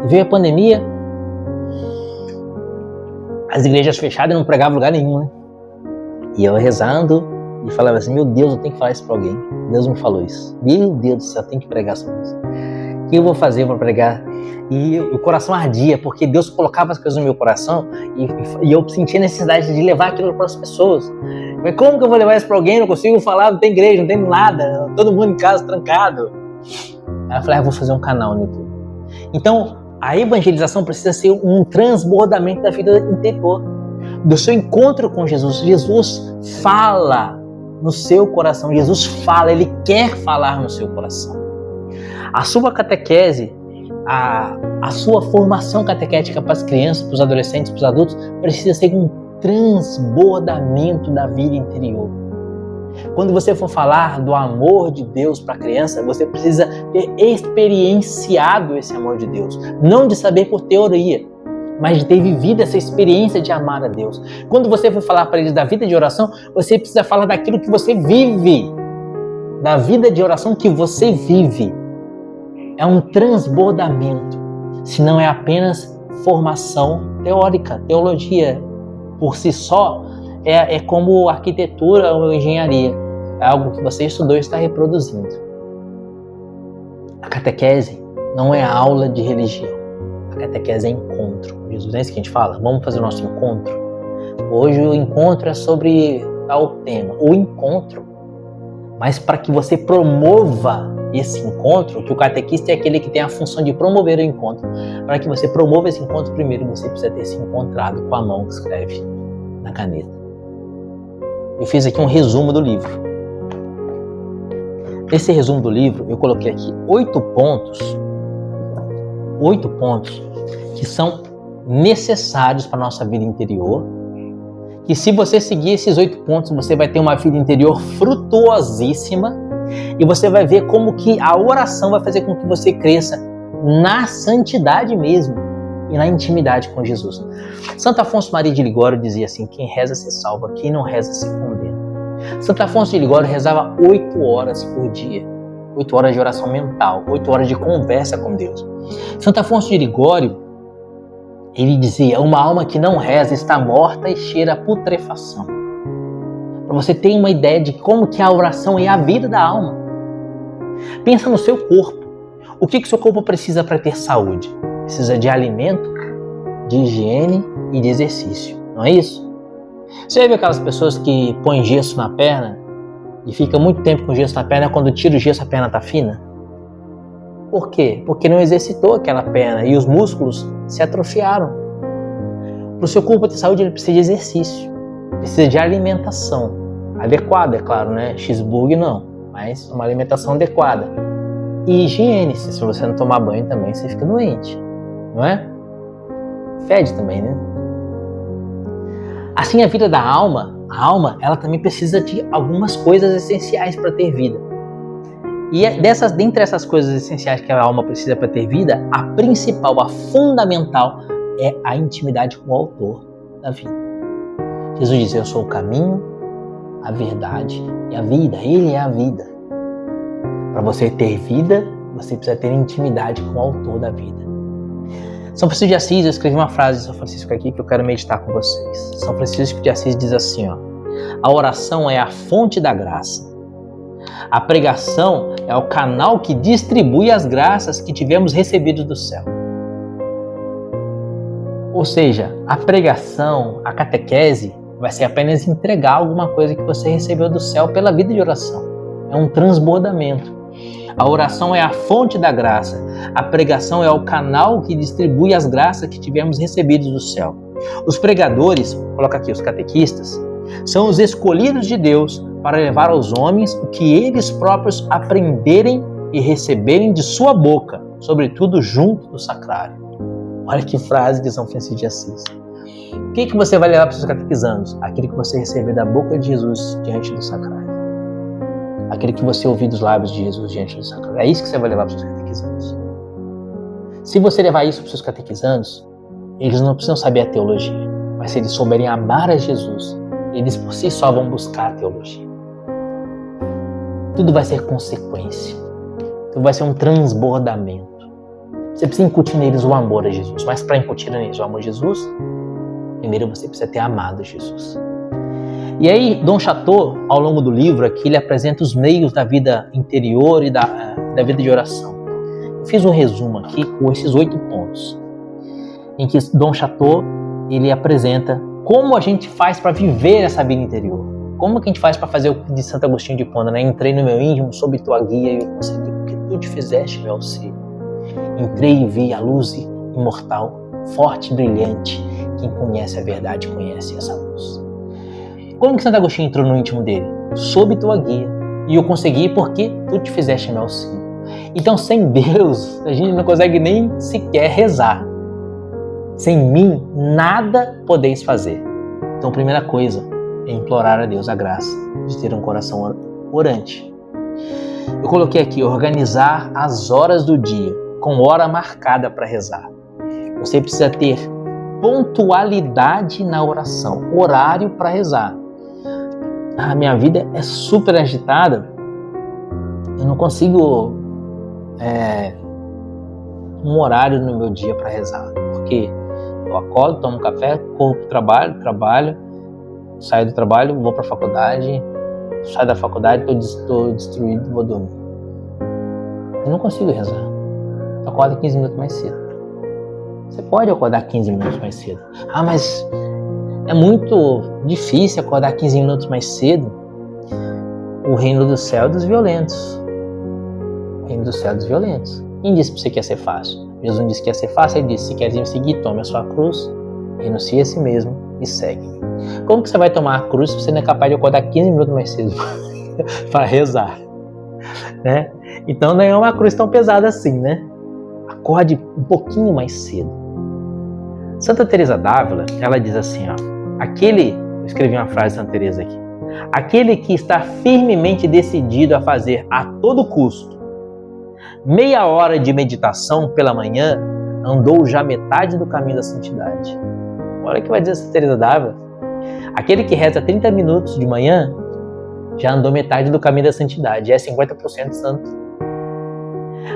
Veio a pandemia, as igrejas fechadas, eu não pregava em lugar nenhum, né? E eu rezando e falava assim, meu Deus, eu tenho que falar isso pra alguém. Deus me falou isso. Meu Deus do céu, eu tenho que pregar sobre isso. O que eu vou fazer para pregar? E o coração ardia, porque Deus colocava as coisas no meu coração e eu sentia necessidade de levar aquilo para as pessoas. Mas como que eu vou levar isso para alguém? Não consigo falar, não tem igreja, não tem nada, todo mundo em casa trancado. Aí eu falei, vou fazer um canal no YouTube. Então, a evangelização precisa ser um transbordamento da vida interior, do seu encontro com Jesus. Jesus fala no seu coração, Jesus fala, Ele quer falar no seu coração. A sua catequese, a sua formação catequética para as crianças, para os adolescentes, para os adultos, precisa ser um transbordamento da vida interior. Quando você for falar do amor de Deus para a criança, você precisa ter experienciado esse amor de Deus. Não de saber por teoria, mas de ter vivido essa experiência de amar a Deus. Quando você for falar para eles da vida de oração, você precisa falar daquilo que você vive. Da vida de oração que você vive. É um transbordamento. Se não é apenas formação teórica, teologia por si só, é como arquitetura ou engenharia. É algo que você estudou e está reproduzindo. A catequese não é aula de religião. A catequese é encontro com Jesus. Não é isso que a gente fala? Vamos fazer o nosso encontro? Hoje o encontro é sobre tal tema. O encontro. Mas para que você promova esse encontro, que o catequista é aquele que tem a função de promover o encontro. Para que você promova esse encontro, primeiro você precisa ter se encontrado com a mão que escreve na caneta. Eu fiz aqui um resumo do livro. Nesse resumo do livro, eu coloquei aqui 8 pontos que são necessários para a nossa vida interior, que se você seguir esses 8 pontos, você vai ter uma vida interior frutuosíssima e você vai ver como que a oração vai fazer com que você cresça na santidade mesmo e na intimidade com Jesus. Santo Afonso Maria de Ligório dizia assim, quem reza se salva, quem não reza se condena. Santo Afonso de Ligório rezava 8 horas por dia, 8 horas de oração mental, 8 horas de conversa com Deus. Santo Afonso de Ligório, ele dizia, uma alma que não reza está morta e cheira a putrefação. Para você ter uma ideia de como que a oração é a vida da alma. Pensa no seu corpo. O que o seu corpo precisa para ter saúde? Precisa de alimento, de higiene e de exercício. Não é isso? Você já viu aquelas pessoas que põem gesso na perna e ficam muito tempo com gesso na perna, quando tira o gesso a perna está fina? Por quê? Porque não exercitou aquela perna e os músculos se atrofiaram. Para o seu corpo ter saúde, ele precisa de exercício, precisa de alimentação adequada, é claro, né? Cheeseburger não, mas uma alimentação adequada. E higiene, se você não tomar banho também, você fica doente, não é? Fede também, né? Assim, a vida da alma, ela também precisa de algumas coisas essenciais para ter vida. E dentre essas coisas essenciais que a alma precisa para ter vida, a principal, a fundamental, é a intimidade com o autor da vida. Jesus diz, eu sou o caminho, a verdade e a vida. Ele é a vida. Para você ter vida, você precisa ter intimidade com o autor da vida. São Francisco de Assis, eu escrevi uma frase de São Francisco aqui que eu quero meditar com vocês. São Francisco de Assis diz assim, a oração é a fonte da graça. A pregação é o canal que distribui as graças que tivemos recebido do céu. Ou seja, a pregação, a catequese, vai ser apenas entregar alguma coisa que você recebeu do céu pela vida de oração. É um transbordamento. A oração é a fonte da graça. A pregação é o canal que distribui as graças que tivemos recebidos do céu. Os pregadores, coloca aqui os catequistas, são os escolhidos de Deus para levar aos homens o que eles próprios aprenderem e receberem de sua boca, sobretudo junto do sacrário. Olha que frase de São Francisco de Assis. O que você vai levar para os seus catequizandos? Aquilo que você receber da boca de Jesus diante do sacrário. Aquele que você ouvir dos lábios de Jesus diante do sacrário. É isso que você vai levar para os seus catequizandos. Se você levar isso para os seus catequizandos, eles não precisam saber a teologia, mas se eles souberem amar a Jesus, eles por si só vão buscar a teologia. Tudo vai ser consequência. Tudo vai ser um transbordamento. Você precisa incutir neles o amor a Jesus. Mas para incutir neles o amor a Jesus, primeiro você precisa ter amado Jesus. E aí, Dom Chateau, ao longo do livro aqui, ele apresenta os meios da vida interior e da vida de oração. Eu fiz um resumo aqui com esses 8 pontos, em que Dom Chateau, ele apresenta como a gente faz para viver essa vida interior. Como que a gente faz para fazer o de Santo Agostinho de Hipona, né? Entrei no meu íntimo, sob tua guia, e eu consegui, porque tu te fizeste meu auxílio. Entrei e vi a luz imortal, forte e brilhante. Quem conhece a verdade conhece essa luz. Como que Santo Agostinho entrou no íntimo dele? Sob tua guia. E eu consegui porque tu te fizeste meu auxílio. Então, sem Deus, a gente não consegue nem sequer rezar. Sem mim, nada podeis fazer. Então, a primeira coisa é implorar a Deus a graça de ter um coração orante. Eu coloquei aqui, organizar as horas do dia, com hora marcada para rezar. Você precisa ter pontualidade na oração, horário para rezar. A minha vida é super agitada, eu não consigo um horário no meu dia para rezar, porque eu acordo, tomo café, corro para o trabalho, saio do trabalho, vou para a faculdade, saio da faculdade, estou destruído, vou dormir. Eu não consigo rezar. Eu acordo 15 minutos mais cedo. Você pode acordar 15 minutos mais cedo. Ah, mas é muito difícil acordar 15 minutos mais cedo. O reino do céu é dos violentos. O reino do céu é dos violentos. Quem disse para você que ia ser fácil? Jesus não disse que ia ser fácil, ele disse, se queres me seguir, tome a sua cruz, renuncie a si mesmo e segue. Como que você vai tomar a cruz se você não é capaz de acordar 15 minutos mais cedo para rezar? Né? Então não é uma cruz tão pesada assim, né? Acorde um pouquinho mais cedo. Santa Teresa d'Ávila, ela diz assim, ó, eu escrevi uma frase de Santa Teresa aqui, aquele que está firmemente decidido a fazer a todo custo meia hora de meditação pela manhã, andou já metade do caminho da santidade. Olha o que vai dizer Santa Teresa d'Ávila. Aquele que reza 30 minutos de manhã, já andou metade do caminho da santidade, é 50% santo.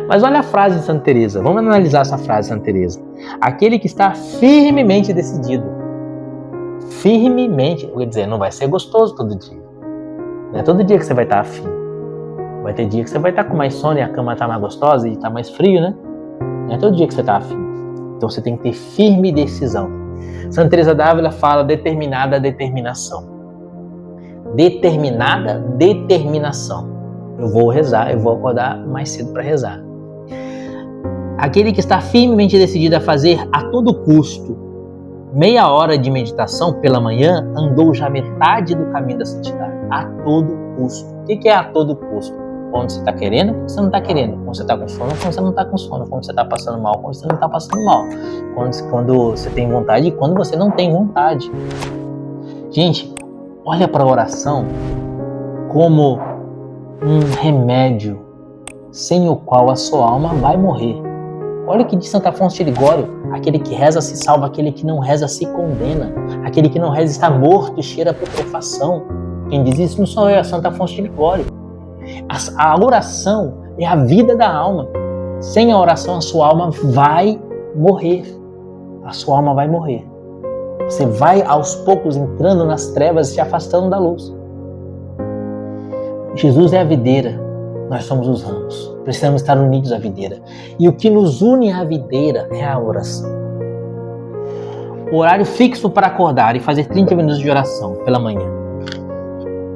Mas olha a frase de Santa Teresa, vamos analisar essa frase de Santa Teresa. Aquele que está firmemente decidido. Firmemente, quer dizer, não vai ser gostoso todo dia. Não é todo dia que você vai estar afim. Vai ter dia que você vai estar com mais sono e a cama está mais gostosa e está mais frio, né? Não é todo dia que você está afim. Então você tem que ter firme decisão. Santa Teresa d'Ávila fala determinada determinação. Determinada determinação. Eu vou rezar, eu vou acordar mais cedo para rezar. Aquele que está firmemente decidido a fazer a todo custo meia hora de meditação pela manhã, andou já metade do caminho da santidade. A todo custo. O que é a todo custo? Quando você está querendo, quando você não está querendo. Quando você está com sono, quando você não está com sono. Quando você está passando mal, quando você não está passando mal. Quando você tem vontade e quando você não tem vontade. Gente, olha para a oração como um remédio sem o qual a sua alma vai morrer. Olha o que diz Santo Afonso de Ligório: aquele que reza se salva, aquele que não reza se condena. Aquele que não reza está morto e cheira a putrefação. Quem diz isso não sou eu, é Santo Afonso de Ligório. A oração é a vida da alma. Sem a oração, a sua alma vai morrer. A sua alma vai morrer. Você vai aos poucos entrando nas trevas e se afastando da luz. Jesus é a videira, nós somos os ramos. Precisamos estar unidos à videira. E o que nos une à videira é a oração. O horário fixo para acordar e fazer 30 minutos de oração pela manhã.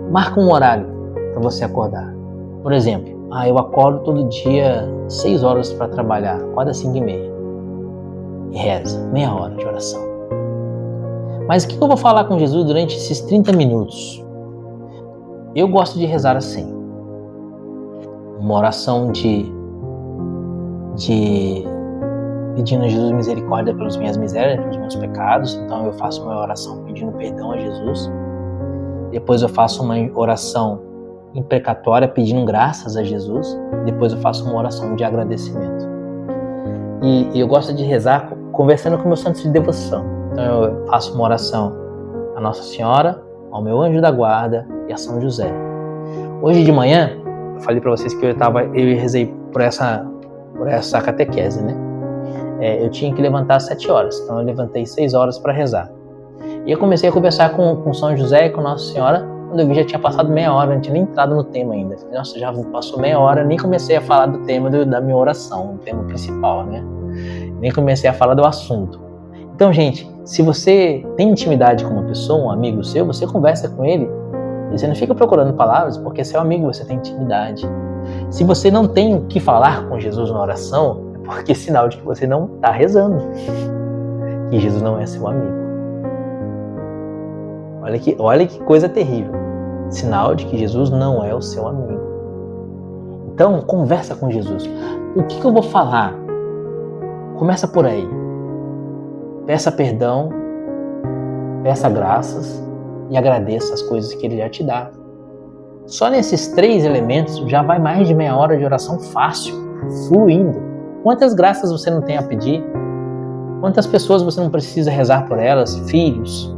Marca um horário para você acordar. Por exemplo, eu acordo todo dia 6 horas para trabalhar, acorda 5h30. E reza, meia hora de oração. Mas o que eu vou falar com Jesus durante esses 30 minutos? Eu gosto de rezar assim. Uma oração de pedindo a Jesus misericórdia pelas minhas misérias, pelos meus pecados. Então eu faço uma oração pedindo perdão a Jesus. Depois eu faço uma oração imprecatória pedindo graças a Jesus. Depois eu faço uma oração de agradecimento. E eu gosto de rezar conversando com meus santos de devoção. Então eu faço uma oração a Nossa Senhora, ao meu anjo da guarda e a São José. Hoje de manhã, eu falei para vocês que eu rezei por essa catequese, né? eu tinha que levantar às 7 horas. Então eu levantei 6 horas para rezar. E eu comecei a conversar com São José e com Nossa Senhora. Quando eu vi, já tinha passado meia hora, não tinha nem entrado no tema ainda. Falei, nossa, já passou meia hora, nem comecei a falar do tema da minha oração, o tema principal, né? Nem comecei a falar do assunto. Então, gente, se você tem intimidade com uma pessoa, um amigo seu, você conversa com ele e você não fica procurando palavras, porque seu amigo você tem intimidade. Se você não tem o que falar com Jesus na oração, é porque é sinal de que você não está rezando, que Jesus não é seu amigo. Olha que coisa terrível. Sinal de que Jesus não é o seu amigo. Então, conversa com Jesus. O que eu vou falar? Começa por aí. Peça perdão, peça graças e agradeça as coisas que Ele já te dá. Só nesses 3 elementos já vai mais de meia hora de oração fácil, fluindo. Quantas graças você não tem a pedir? Quantas pessoas você não precisa rezar por elas? Filhos,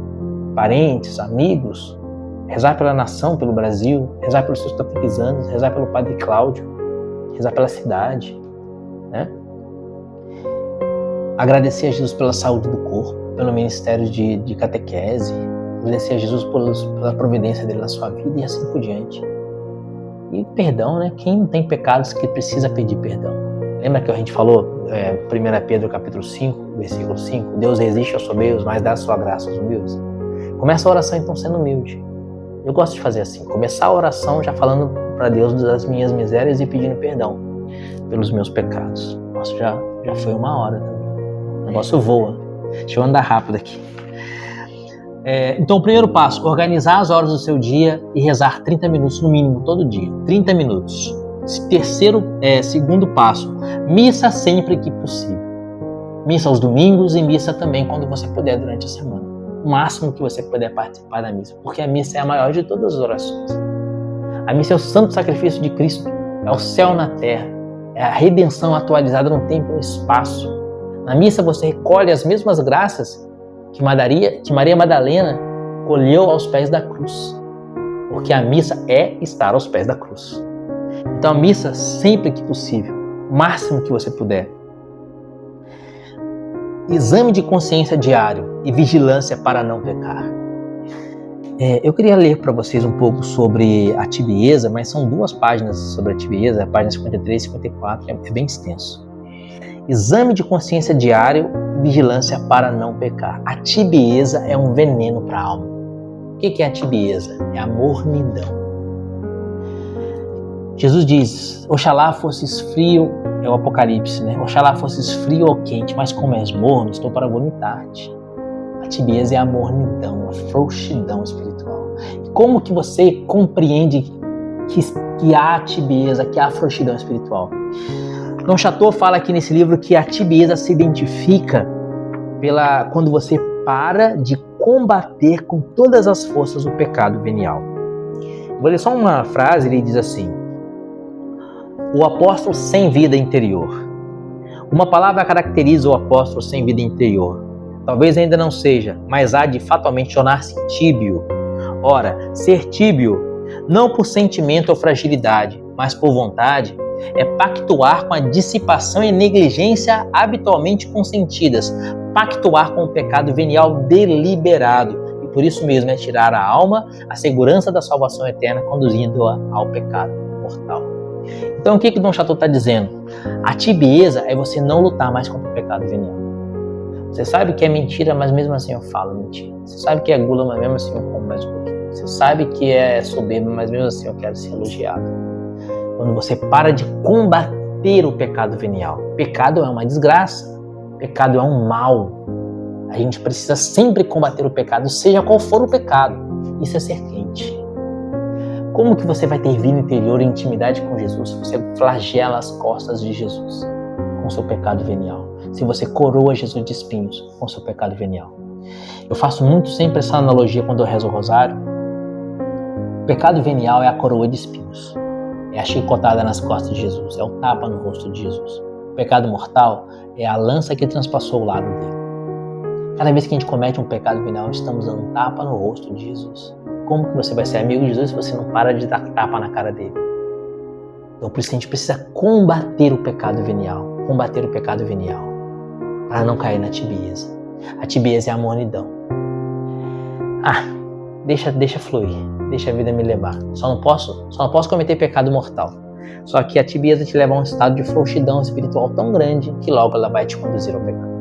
parentes, amigos? Rezar pela nação, pelo Brasil, rezar pelos seus catequizandos, rezar pelo Padre Cláudio, rezar pela cidade, né? Agradecer a Jesus pela saúde do corpo, pelo ministério de catequese, agradecer a Jesus pela providência dele na sua vida e assim por diante. E perdão, né? Quem não tem pecados que precisa pedir perdão? Lembra que a gente falou, 1 Pedro capítulo 5, versículo 5, Deus resiste aos soberbos, mas dá a sua graça aos humildes. Começa a oração então sendo humilde. Eu gosto de fazer assim, começar a oração já falando para Deus das minhas misérias e pedindo perdão pelos meus pecados. Nossa, já foi 1 hora também. O negócio voa. Deixa eu andar rápido aqui. Então, o primeiro passo, organizar as horas do seu dia e rezar 30 minutos no mínimo todo dia. 30 minutos. Segundo passo, missa sempre que possível. Missa aos domingos e missa também quando você puder durante a semana. O máximo que você puder participar da missa, porque a missa é a maior de todas as orações. A missa é o santo sacrifício de Cristo, é o céu na terra, é a redenção atualizada no tempo e no espaço. Na missa você recolhe as mesmas graças que Maria Madalena colheu aos pés da cruz, porque a missa é estar aos pés da cruz. Então a missa sempre que possível, o máximo que você puder. Exame de consciência diário e vigilância para não pecar. Eu queria ler para vocês um pouco sobre a tibieza, mas são 2 páginas sobre a tibieza, a página 53 e 54, é bem extenso. Exame de consciência diário e vigilância para não pecar. A tibieza é um veneno para a alma. O que é a tibieza? É a mornidão. Jesus diz, oxalá fosses frio, é o Apocalipse, né? Oxalá fosses frio ou quente, mas como és morno, estou para vomitar-te. A tibieza é a mornidão, a frouxidão espiritual. E como que você compreende que há tibieza, que há frouxidão espiritual? Dom Chateau fala aqui nesse livro que a tibieza se identifica quando você para de combater com todas as forças o pecado venial. Vou ler só uma frase, ele diz assim: o apóstolo sem vida interior. Uma palavra caracteriza o apóstolo sem vida interior. Talvez ainda não seja, mas há de fatalmente tornar-se tíbio. Ora, ser tíbio, não por sentimento ou fragilidade, mas por vontade, é pactuar com a dissipação e negligência habitualmente consentidas, pactuar com o pecado venial deliberado, e por isso mesmo é tirar a alma a segurança da salvação eterna, conduzindo-a ao pecado mortal. Então o que Dom Chateau está dizendo? A tibieza é você não lutar mais contra o pecado venial. Você sabe que é mentira, mas mesmo assim eu falo mentira. Você sabe que é gula, mas mesmo assim eu como mais um pouquinho. Você sabe que é soberba, mas mesmo assim eu quero ser elogiado. Quando você para de combater o pecado venial. Pecado é uma desgraça. Pecado é um mal. A gente precisa sempre combater o pecado, seja qual for o pecado. Isso é ser crente. Como que você vai ter vida interior e intimidade com Jesus se você flagela as costas de Jesus com o seu pecado venial? Se você coroa Jesus de espinhos com o seu pecado venial? Eu faço muito sempre essa analogia quando eu rezo o rosário. O pecado venial é a coroa de espinhos. É a chicotada nas costas de Jesus, é o tapa no rosto de Jesus. O pecado mortal é a lança que transpassou o lado dele. Cada vez que a gente comete um pecado venial, estamos dando um tapa no rosto de Jesus. Como que você vai ser amigo de Jesus se você não para de dar tapa na cara dele? Então por isso a gente precisa combater o pecado venial. Combater o pecado venial. para não cair na tibieza. A tibieza é a mornidão. Deixa fluir, deixa a vida me levar. Só não posso cometer pecado mortal. Só que a tibieza te leva a um estado de frouxidão espiritual tão grande que logo ela vai te conduzir ao pecado.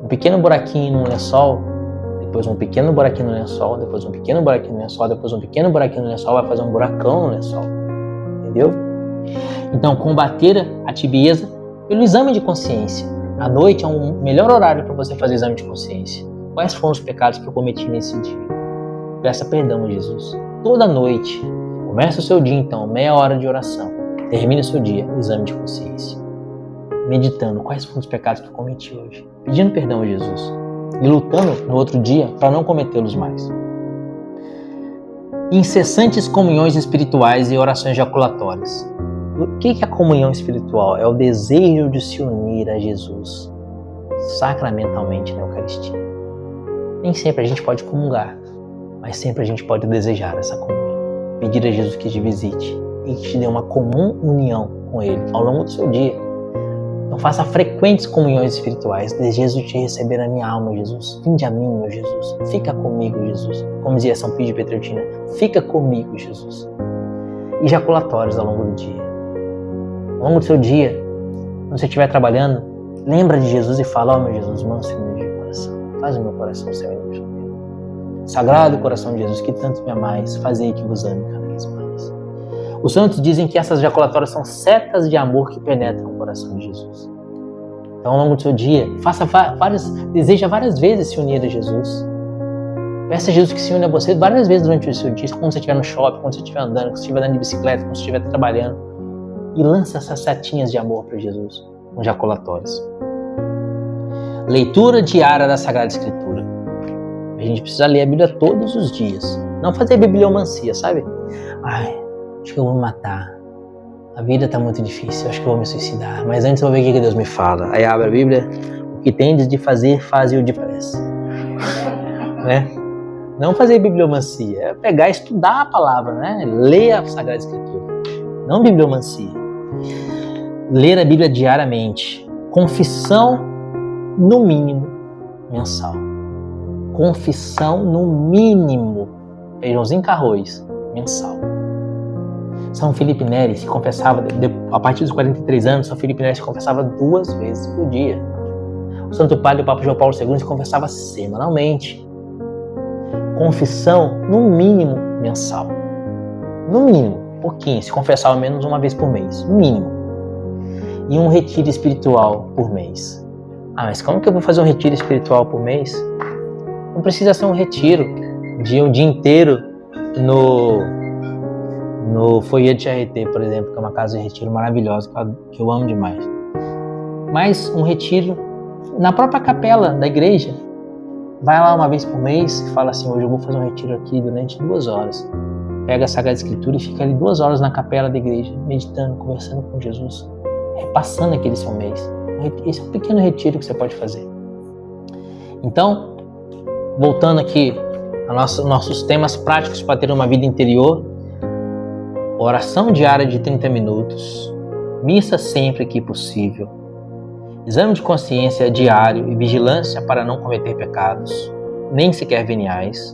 Um pequeno buraquinho no lençol, depois um pequeno buraquinho no lençol, depois um pequeno buraquinho no lençol, depois um pequeno buraquinho no lençol, vai fazer um buracão no lençol. Entendeu? Então, combater a tibieza pelo exame de consciência. A noite é um melhor horário para você fazer exame de consciência. Quais foram os pecados que eu cometi nesse dia? Peça perdão a Jesus. Toda noite. Comece o seu dia, então, meia hora de oração. Termine o seu dia, o exame de consciência. Meditando quais foram os pecados que eu cometi hoje. Pedindo perdão a Jesus. E lutando no outro dia para não cometê-los mais. Incessantes comunhões espirituais e orações jaculatórias. O que é a comunhão espiritual? É o desejo de se unir a Jesus sacramentalmente na Eucaristia. Nem sempre a gente pode comungar, mas sempre a gente pode desejar essa comunhão. Pedir a Jesus que te visite e que te dê uma comum união com Ele ao longo do seu dia. Então faça frequentes comunhões espirituais. Desejo te receber na minha alma, Jesus. Vinde a mim, meu Jesus. Fica comigo, Jesus. Como dizia São Pio de Pietrelcina, fica comigo, Jesus. E jaculatórios ao longo do dia. Ao longo do seu dia, quando você estiver trabalhando, lembra de Jesus e fala: meu Jesus, manso e humilde de coração, faz o meu coração ser humilde. Sagrado coração de Jesus, que tanto me amais, fazei que vos ame cada vez mais. Os santos dizem que essas jaculatórias são setas de amor que penetram o coração de Jesus. Então, ao longo do seu dia, deseja várias vezes se unir a Jesus. Peça a Jesus que se une a você várias vezes durante o seu dia, quando você estiver no shopping, quando você estiver andando, quando você estiver andando de bicicleta, quando você estiver trabalhando. E lança essas setinhas de amor para Jesus, com jaculatórios. Leitura diária da Sagrada Escritura. A gente precisa ler a Bíblia todos os dias. Não fazer bibliomancia, sabe? Acho que eu vou me matar. A vida tá muito difícil, acho que eu vou me suicidar. Mas antes eu vou ver o que Deus me fala. Aí abre a Bíblia. O que tendes de fazer, faze-o depressa. Né? Não fazer bibliomancia. É pegar e estudar a palavra, né? Ler a Sagrada Escritura. Não bibliomancia. Ler a Bíblia diariamente. Confissão, no mínimo, mensal. Confissão, no mínimo, feijãozinho com arroz, mensal. São Felipe Neri se confessava, a partir dos 43 anos, São Felipe Neri se confessava 2 vezes por dia. O Santo Padre, o Papa João Paulo II, se confessava semanalmente. Confissão, no mínimo, mensal. No mínimo, pouquinho, se confessar ao menos uma vez por mês, no mínimo. E um retiro espiritual por mês. Mas como que eu vou fazer um retiro espiritual por mês? Não precisa ser um retiro de um dia inteiro no Foyer de Charité, por exemplo, que é uma casa de retiro maravilhosa, que eu amo demais. Mas um retiro na própria capela da igreja. Vai lá uma vez por mês e fala assim: hoje eu vou fazer um retiro aqui durante 2 horas. Pega a Sagrada Escritura e fica ali 2 horas na capela da igreja, meditando, conversando com Jesus, repassando aquele seu mês. Esse é um pequeno retiro que você pode fazer. Então, voltando aqui aos nossos temas práticos para ter uma vida interior: oração diária de 30 minutos, missa sempre que possível, exame de consciência diário e vigilância para não cometer pecados, nem sequer veniais,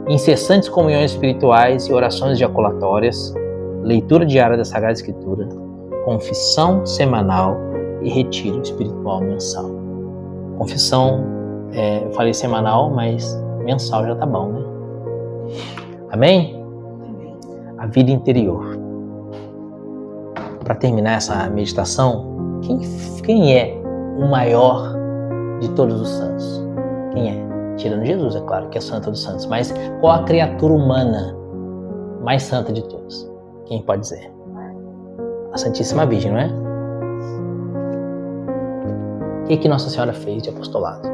incessantes comunhões espirituais e orações jaculatórias, leitura diária da Sagrada Escritura, confissão semanal e retiro espiritual mensal. Confissão, eu falei semanal, mas mensal já tá bom, né? Amém? A vida interior. Para terminar essa meditação, quem é o maior de todos os santos? Quem é? Tirando Jesus, é claro, que é santo dos santos. Mas qual a criatura humana mais santa de todas? Quem pode dizer? A Santíssima Virgem, não é? O que Nossa Senhora fez de apostolado?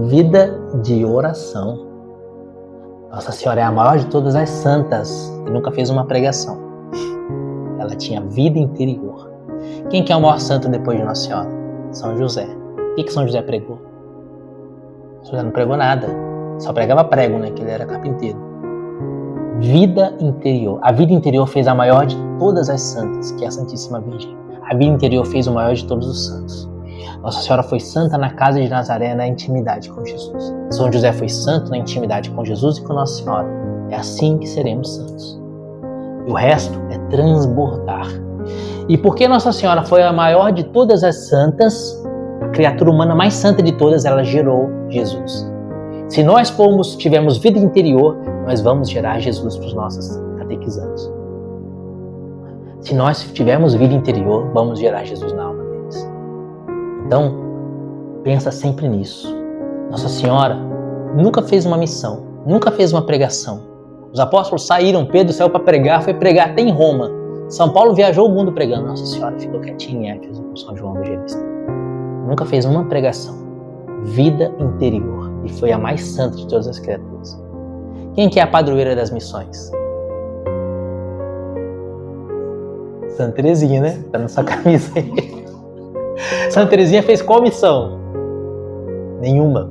Vida de oração. Nossa Senhora é a maior de todas as santas e nunca fez uma pregação. Ela tinha vida interior. Quem que é o maior santo depois de Nossa Senhora? São José. O que São José pregou? São José não pregou nada. Só pregava prego, né? Que ele era carpinteiro. Vida interior. A vida interior fez a maior de todas as santas, que é a Santíssima Virgem. A vida interior fez o maior de todos os santos. Nossa Senhora foi santa na casa de Nazaré, na intimidade com Jesus. São José foi santo na intimidade com Jesus e com Nossa Senhora. É assim que seremos santos. E o resto é transbordar. E porque Nossa Senhora foi a maior de todas as santas, a criatura humana mais santa de todas, ela gerou Jesus. Se nós tivermos vida interior, nós vamos gerar Jesus para os nossos catequizandos. Se nós tivermos vida interior, vamos gerar Jesus na alma deles. Então, pensa sempre nisso. Nossa Senhora nunca fez uma missão, nunca fez uma pregação. Os apóstolos saíram, Pedro saiu para pregar, foi pregar até em Roma. São Paulo viajou o mundo pregando. Nossa Senhora ficou quietinha em Éfeso com São João Evangelista. Nunca fez uma pregação. Vida interior. E foi a mais santa de todas as criaturas. Quem que é a padroeira das missões? Santa Teresinha, né? Tá na sua camisa aí. Santa Teresinha fez qual missão? Nenhuma.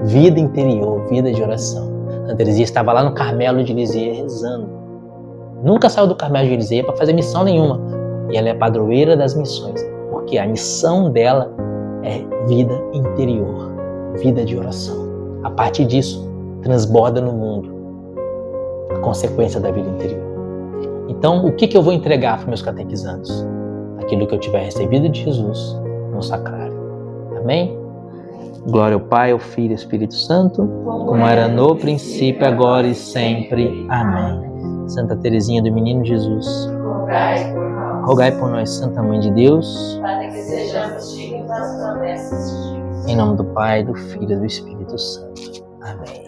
Vida interior, vida de oração. Santa Teresinha estava lá no Carmelo de Lisieux rezando. Nunca saiu do Carmelo de Lisieux para fazer missão nenhuma. E ela é a padroeira das missões. Porque a missão dela é vida interior, vida de oração. A partir disso, transborda no mundo a consequência da vida interior. Então, o que eu vou entregar para meus catequizandos? Aquilo que eu tiver recebido de Jesus no sacrário. Amém? Glória ao Pai, ao Filho e ao Espírito Santo, como era no princípio, agora e sempre. Amém. Santa Teresinha do Menino Jesus, rogai por nós, Santa Mãe de Deus, para que sejamos dignos das promessas de Deus. Em nome do Pai, do Filho e do Espírito Santo. Amém.